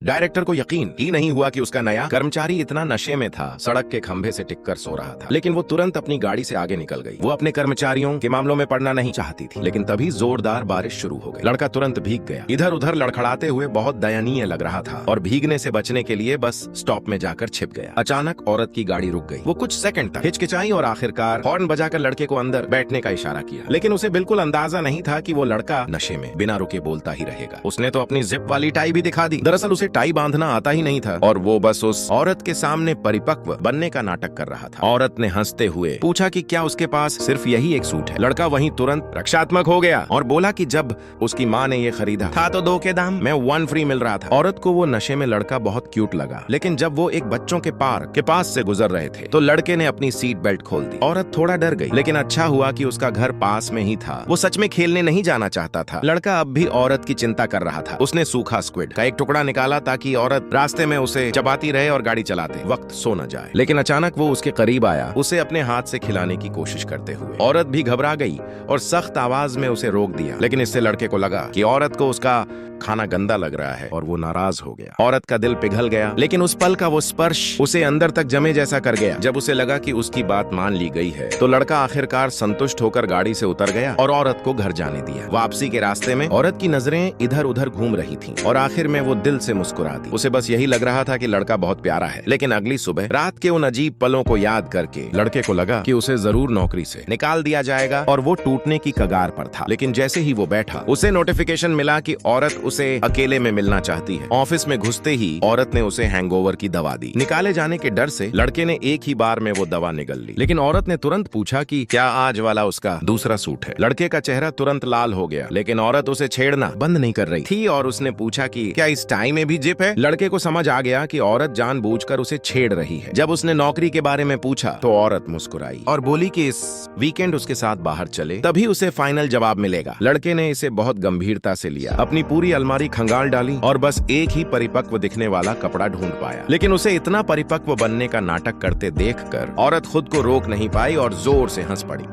Director को यकीन ही नहीं हुआ कि उसका नया कर्मचारी इतना नशे में था, सड़क के खंभे से टिककर सो रहा था। लेकिन वो तुरंत अपनी गाड़ी से आगे निकल गई। वो अपने कर्मचारियों के मामलों में पड़ना नहीं चाहती थी, लेकिन तभी जोरदार बारिश शुरू हो गई। लड़का तुरंत भीग गया, इधर उधर लड़खड़ाते हुए बहुत दयनीय लग रहा था और भीगने से बचने के लिए बस स्टॉप में जाकर छिप गया। अचानक औरत की गाड़ी रुक गई। वो कुछ सेकंड तक हिचकिचाई और आखिरकार हॉर्न बजाकर लड़के को अंदर बैठने का इशारा किया, लेकिन उसे बिल्कुल अंदाजा नहीं था कि वो लड़का नशे में बिना रुके बोलता ही रहेगा। उसने तो अपनी जिप वाली टाई भी दिखा दी। दरअसल उसे टाई बांधना आता ही नहीं था और वो बस उस औरत के सामने परिपक्व बनने का नाटक कर रहा था। औरत ने हंसते हुए पूछा कि क्या उसके पास सिर्फ यही एक सूट है। लड़का वहीं तुरंत रक्षात्मक हो गया और बोला कि जब उसकी माँ ने ये खरीदा था तो 2 के दाम में 1 फ्री मिल रहा था। औरत को वो नशे में लड़का बहुत क्यूट लगा, लेकिन जब वो एक बच्चों के पार्क के पास से गुजर रहे थे तो लड़के ने अपनी सीट बेल्ट खोल दी। औरत थोड़ा डर गई, लेकिन अच्छा हुआ कि उसका घर पास में ही था। वो सच में खेलने नहीं जाना चाहता था। लड़का अब भी औरत की चिंता कर रहा था। उसने सूखा स्क्विड का एक टुकड़ा निकाला ताकि औरत रास्ते में उसे चबाती रहे और गाड़ी चलाते वक्त सो न जाए। लेकिन अचानक वो उसके करीब आया, उसे अपने हाथ से खिलाने की कोशिश करते हुए। औरत भी घबरा गई और सख्त आवाज में उसे रोक दिया, लेकिन इससे लड़के को लगा कि औरत को उसका खाना गंदा लग रहा है और वो नाराज हो गया। औरत का दिल पिघल गया, लेकिन उस पल का वो स्पर्श उसे अंदर तक जमे जैसा कर गया। जब उसे लगा कि उसकी बात मान ली गई है तो लड़का आखिरकार संतुष्ट होकर गाड़ी से उतर गया और औरत को घर जाने दिया। वापसी के रास्ते में औरत की नजरें इधर उधर घूम रही थीं और आखिर में वो दिल से मुस्कुरा दी। उसे बस यही लग रहा था कि लड़का बहुत प्यारा है। लेकिन अगली सुबह रात के उन अजीब पलों को याद करके लड़के को लगा कि उसे जरूर नौकरी से निकाल दिया जाएगा और वो टूटने की कगार पर था। लेकिन जैसे ही वो बैठा, उसे नोटिफिकेशन मिला कि औरत उसे अकेले में मिलना चाहती है। ऑफिस में घुसते ही औरत ने उसे हैंगओवर की दवा दी। निकाले जाने के डर से लड़के ने एक ही बार में वो दवा निगल ली, लेकिन औरत ने तुरंत पूछा कि क्या आज वाला उसका दूसरा सूट है। लड़के का चेहरा तुरंत लाल हो गया, लेकिन औरत उसे छेड़ना बंद नहीं कर रही थी और उसने पूछा कि क्या इस टाई में भी जिप है। लड़के को समझ आ गया कि औरत जानबूझकर उसे छेड़ रही है। जब उसने नौकरी के बारे में पूछा तो औरत मुस्कुराई और बोली कि इस वीकेंड उसके साथ बाहर चले, तभी उसे फाइनल जवाब मिलेगा। लड़के ने इसे बहुत गंभीरता से लिया, अपनी पूरी अलमारी खंगाल डाली और बस एक ही परिपक्व दिखने वाला कपड़ा ढूंढ पाया। लेकिन उसे इतना परिपक्व बनने का नाटक करते देखकर औरत खुद को रोक नहीं पाई और जोर से हंस पड़ी।